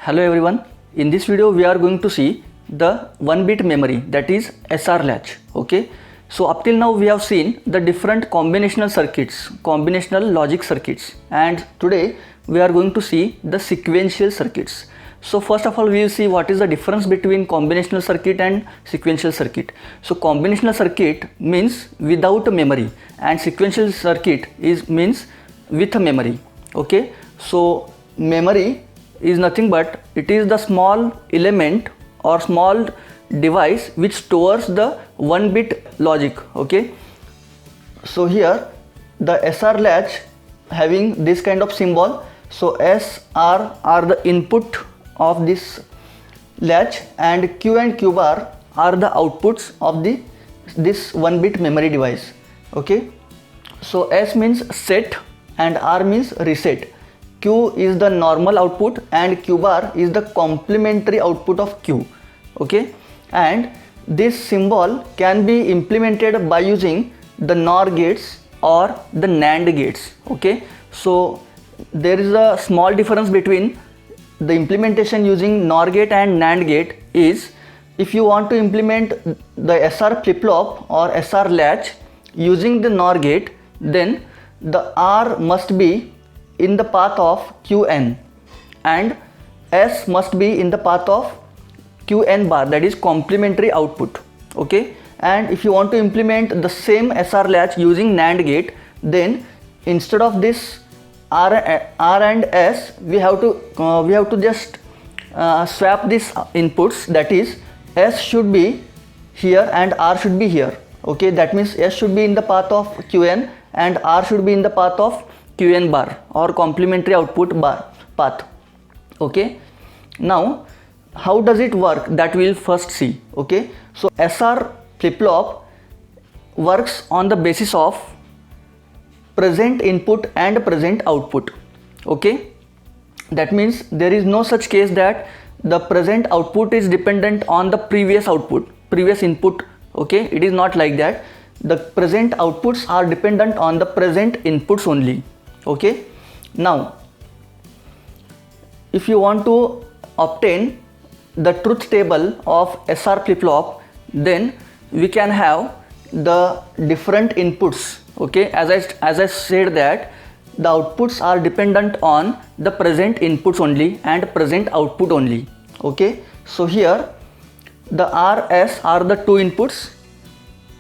Hello everyone. In this video we are going to see the 1-bit memory, that is SR latch. Okay, so up till now we have seen the different combinational circuits, combinational logic circuits, and today we are going to see the sequential circuits. So first of all we will see what is the difference between combinational circuit and sequential circuit. So combinational circuit means without memory and sequential circuit means with a memory. Okay, so memory is nothing but it is the small element or small device which stores the 1-bit logic. Okay, so here the SR latch having this kind of symbol. So SR are the input of this latch and Q and Q bar are the outputs of this 1-bit memory device. Okay, so S means set and R means reset. Q is the normal output and Q bar is the complementary output of Q. Okay, and this symbol can be implemented by using the NOR gates or the NAND gates. Okay, so there is a small difference between the implementation using NOR gate and NAND gate is, if you want to implement the SR flip-flop or SR latch using the NOR gate, then the R must be in the path of Qn and S must be in the path of Qn bar, that is complementary output. Okay, and if you want to implement the same SR latch using NAND gate, then instead of this R and S we have to just swap these inputs, that is S should be here and R should be here. Okay, that means S should be in the path of Qn and R should be in the path of Qn bar or complementary output bar path. Okay, now how does it work, that we will first see. Okay, so SR flip-flop works on the basis of present input and present output. Okay, that means there is no such case that the present output is dependent on the previous input. Okay, it is not like that. The present outputs are dependent on the present inputs only. Okay, now if you want to obtain the truth table of SR flip-flop, then we can have the different inputs. Okay, as I said that the outputs are dependent on the present inputs only and present output only. Okay, so here the RS are the two inputs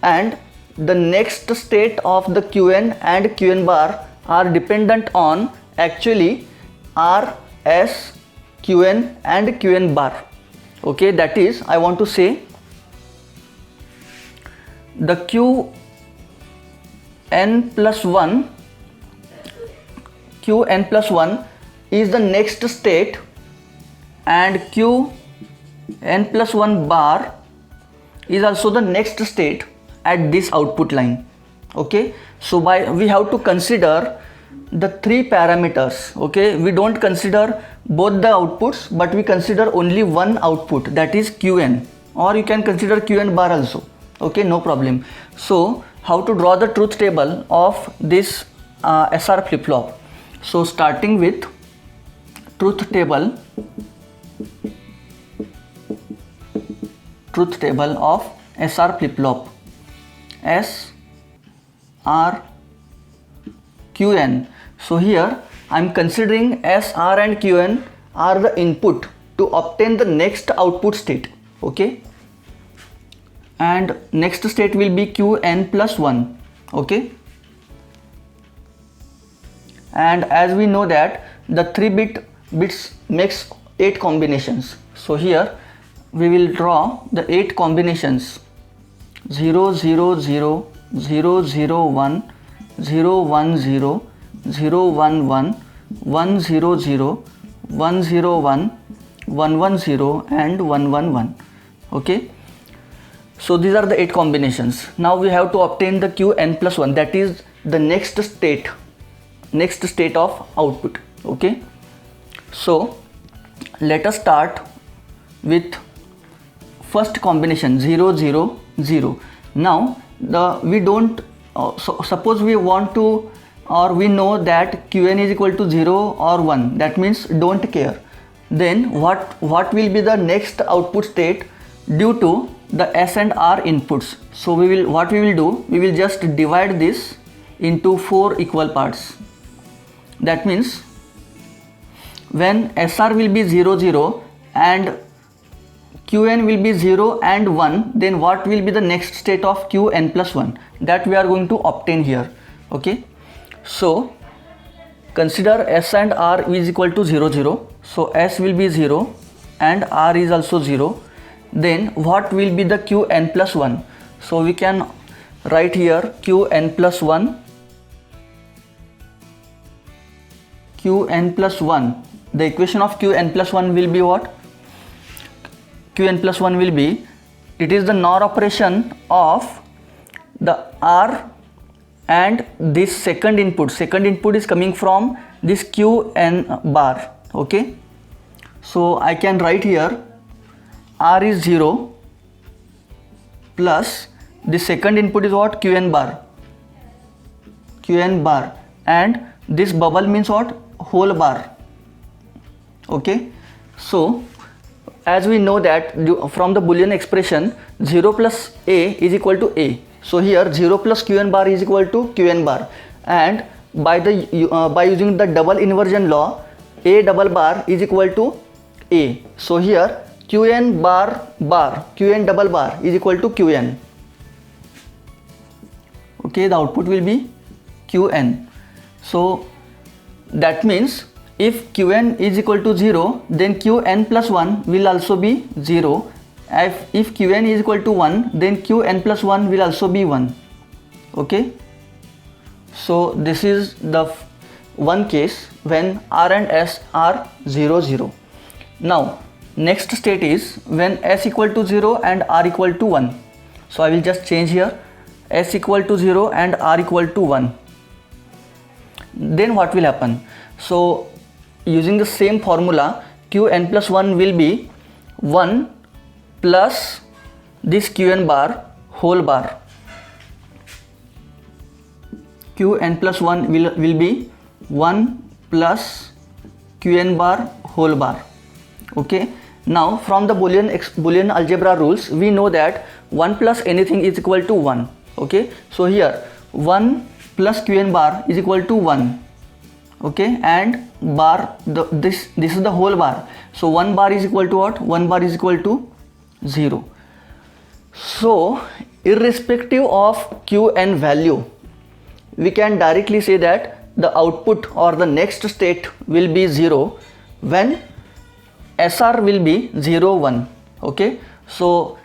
and the next state of the Qn and Qn bar are dependent on actually RS, Qn and Qn bar. Okay, that is, I want to say the Qn plus 1 is the next state and Qn plus 1 bar is also the next state at this output line. Okay, so we have to consider the three parameters. Okay, we don't consider both the outputs but we consider only one output, that is Qn, or you can consider Qn bar also. Okay, no problem. So how to draw the truth table of this SR flip-flop? So starting with truth table of SR flip-flop. S R Qn. So here I am considering S, R and Qn are the input to obtain the next output state. Okay, and next state will be Qn plus 1. Okay, and as we know that the 3-bits makes 8 combinations. So here we will draw the 8 combinations: 0 0 0 0 0 1 0 1 0 0 1 1 1 0 0 1 0 1 1 1 0 and 1 1 1. Okay, so these are the 8 combinations. Now we have to obtain the Qn plus 1, that is the next state of output. Okay, so let us start with first combination 0 0 0. Now we don't suppose we want to, or we know that Qn is equal to 0 or 1, that means don't care. then what will be the next output state due to the S and R inputs? So we will just divide this into 4 equal parts. That means when SR will be 0 0 and Qn will be 0 and 1, then what will be the next state of Qn plus 1? That we are going to obtain here. Okay, so consider S and R is equal to 0 0. So S will be 0 and R is also 0. Then what will be the Qn plus 1? So we can write here Qn plus 1. Qn plus 1. The equation of Qn plus 1 will be what? Qn plus 1 will be, it is the NOR operation of the R and this second input. Second input is coming from this Qn bar. Okay, so I can write here R is 0 plus the second input is what? Qn bar. Qn bar, and this bubble means what? Whole bar. Okay, so as we know that from the Boolean expression 0 plus A is equal to A. So here 0 plus Qn bar is equal to Qn bar, and by using the double inversion law, A double bar is equal to A. So here Qn bar Qn double bar is equal to Qn. Okay, the output will be Qn. So that means if Qn is equal to 0, then Qn plus 1 will also be 0. If Qn is equal to 1, then Qn plus 1 will also be 1. Okay, so this is the one case when R and S are 0 0. Now next state is when S equal to 0 and R equal to 1. So I will just change here S equal to 0 and R equal to 1. Then what will happen? So using the same formula, Qn plus 1 will be 1 plus this Qn bar whole bar. Qn plus 1 will be 1 plus Qn bar whole bar. Okay, now from the Boolean algebra rules, we know that 1 plus anything is equal to 1. Okay, so here 1 plus Qn bar is equal to 1. Okay, and bar, this is the whole bar. So 1 bar is equal to what? 1 bar is equal to 0. So irrespective of Qn value, we can directly say that the output or the next state will be 0 when SR will be 0 1. Okay, so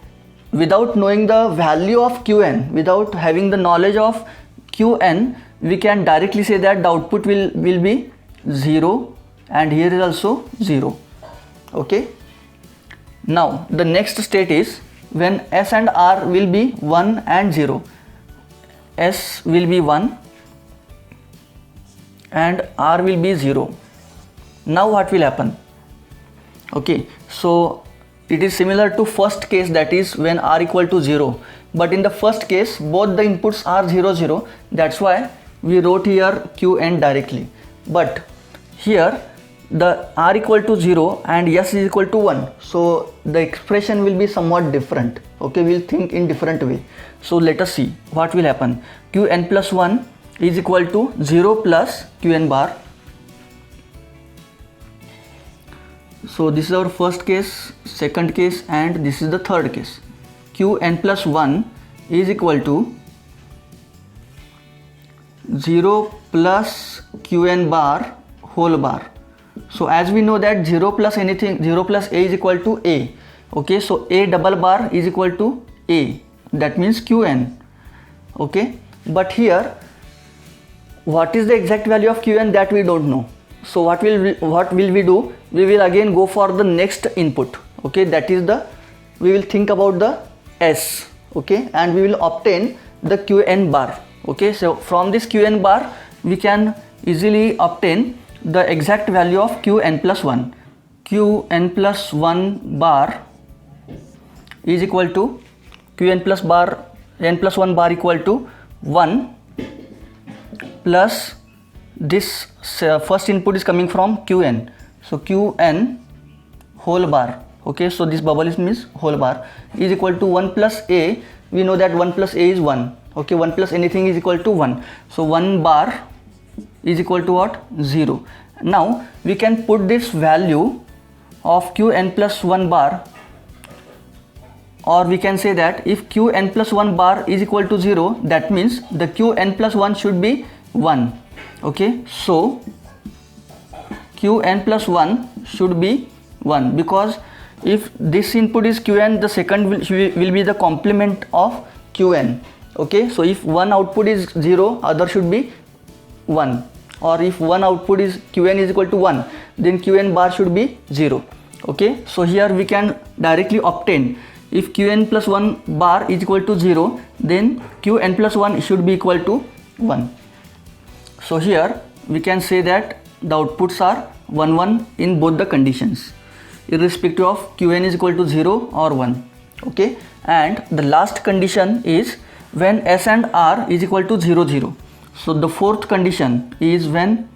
without knowing the value of Qn, without having the knowledge of Qn, we can directly say that the output will be 0, and here is also 0. Okay, now the next state is when S and R will be 1 and 0. S will be 1 and R will be 0. Now what will happen? Okay, so it is similar to first case, that is when R equal to 0, but in the first case both the inputs are 0 0. That's why we wrote here Qn directly. But here the R equal to 0 and S is equal to 1, so the expression will be somewhat different. Okay, we'll think in different way. So let us see what will happen. Qn plus 1 is equal to 0 plus Qn bar. So this is our first case, second case, and this is the third case. Qn plus 1 is equal to 0 plus Qn bar whole bar. So as we know that 0 plus anything, 0 plus A is equal to A. Okay, so A double bar is equal to A, that means Qn. Okay, but here what is the exact value of Qn, that we don't know. So what will we do? We will again go for the next input. Okay, that is we will think about the S. Okay, and we will obtain the Qn bar. Okay, so from this Qn bar we can easily obtain the exact value of Qn plus 1. Qn plus 1 bar is equal to Qn plus bar, n plus 1 bar equal to 1 plus this first input is coming from Qn. So Qn whole bar. Okay, so this bubble is means whole bar is equal to 1 plus a. We know that 1 plus a is 1. Okay, 1 plus anything is equal to 1. So 1 bar is equal to what? 0. Now we can put this value of qn plus 1 bar, or we can say that if qn plus 1 bar is equal to 0, that means the qn plus 1 should be 1. Okay, so qn plus 1 should be 1, because if this input is qn, the second will be the complement of qn. Okay, so if one output is 0, other should be 1, or if one output is qn is equal to 1, then qn bar should be 0. Okay, so here we can directly obtain, if qn plus 1 bar is equal to 0, then qn plus 1 should be equal to 1. So here we can say that the outputs are 1 1 in both the conditions, irrespective of qn is equal to 0 or 1. Okay, and the last condition is when s and r is equal to 0 0. So the fourth condition is when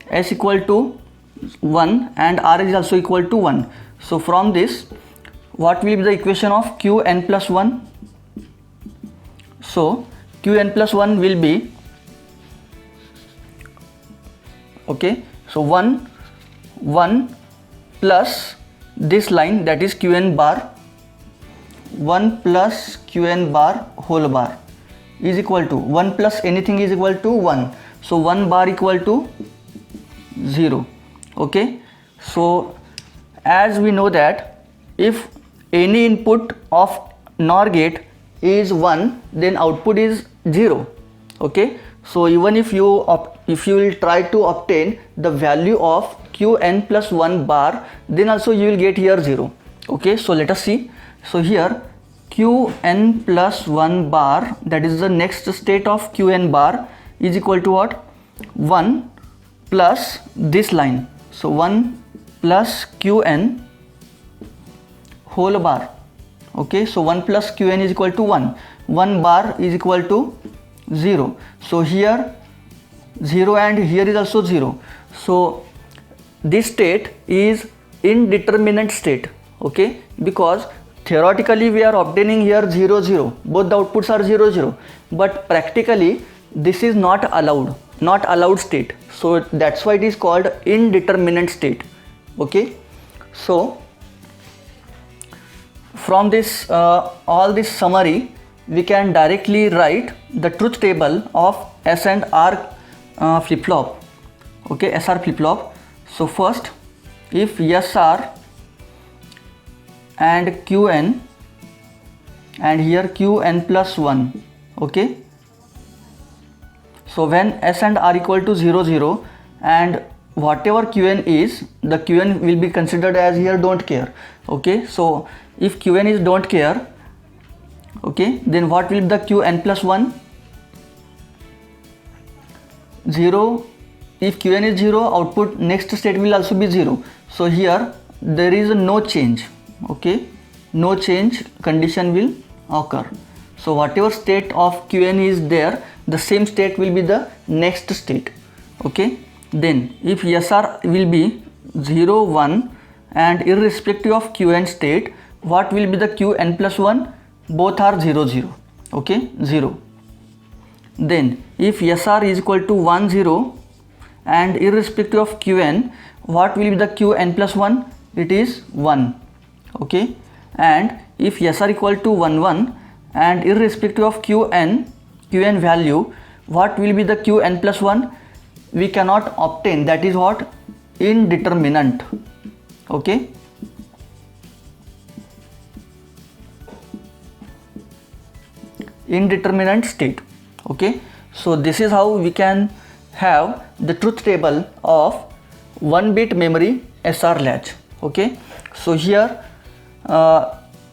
s equal to 1 and r is also equal to 1. So from this, what will be the equation of qn plus 1? So qn plus 1 will be, okay, so 1 plus this line, that is qn bar, 1 plus qn bar whole bar is equal to 1 plus anything is equal to 1. So 1 bar equal to 0. Okay, so as we know that if any input of NOR gate is 1, then output is 0. Okay, so even if you will try to obtain the value of qn plus 1 bar, then also you will get here 0. Okay, so let us see. So here qn plus 1 bar, that is the next state of qn bar, is equal to what? 1 plus this line. So 1 plus qn whole bar. Okay, so 1 plus qn is equal to 1. 1 bar is equal to 0. So here 0 and here is also 0. So this state is indeterminate state. Okay, because theoretically we are obtaining here 0 0. Both the outputs are 0 0. But practically this is not allowed state. So that's why it is called indeterminate state. Okay, so from this all this summary, we can directly write the truth table of S and R flip-flop. Okay, SR flip-flop. So first, if SR and Qn, and here Qn plus 1. Okay, so when S and R equal to 0 0, and whatever Qn is, the Qn will be considered as here don't care. Okay, so if Qn is don't care, okay, then what will be the Qn plus 1? 0. If Qn is 0, output next state will also be 0. So here there is no change. Okay, no change condition will occur. So whatever state of Qn is there, the same state will be the next state. Okay, then if SR will be 0 1, and irrespective of Qn state, what will be the Qn plus 1? Both are 0 0. Okay, 0. Then if SR is equal to 1 0, and irrespective of Qn, what will be the Qn plus 1? It is 1. Okay, and if SR equal to 1 1, and irrespective of Qn value, what will be the Qn plus 1? We cannot obtain. That is what? Indeterminate. Okay, indeterminate state. Okay, so this is how we can have the truth table of 1-bit memory SR latch. Okay, so here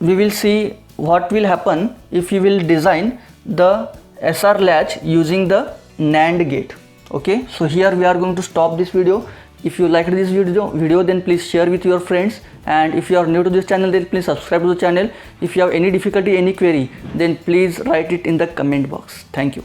we will see what will happen if you will design the SR latch using the NAND gate. Okay, so here we are going to stop this video. If you liked this video, then please share with your friends, and if you are new to this channel, then please subscribe to the channel. If you have any difficulty, any query, then please write it in the comment box. Thank you.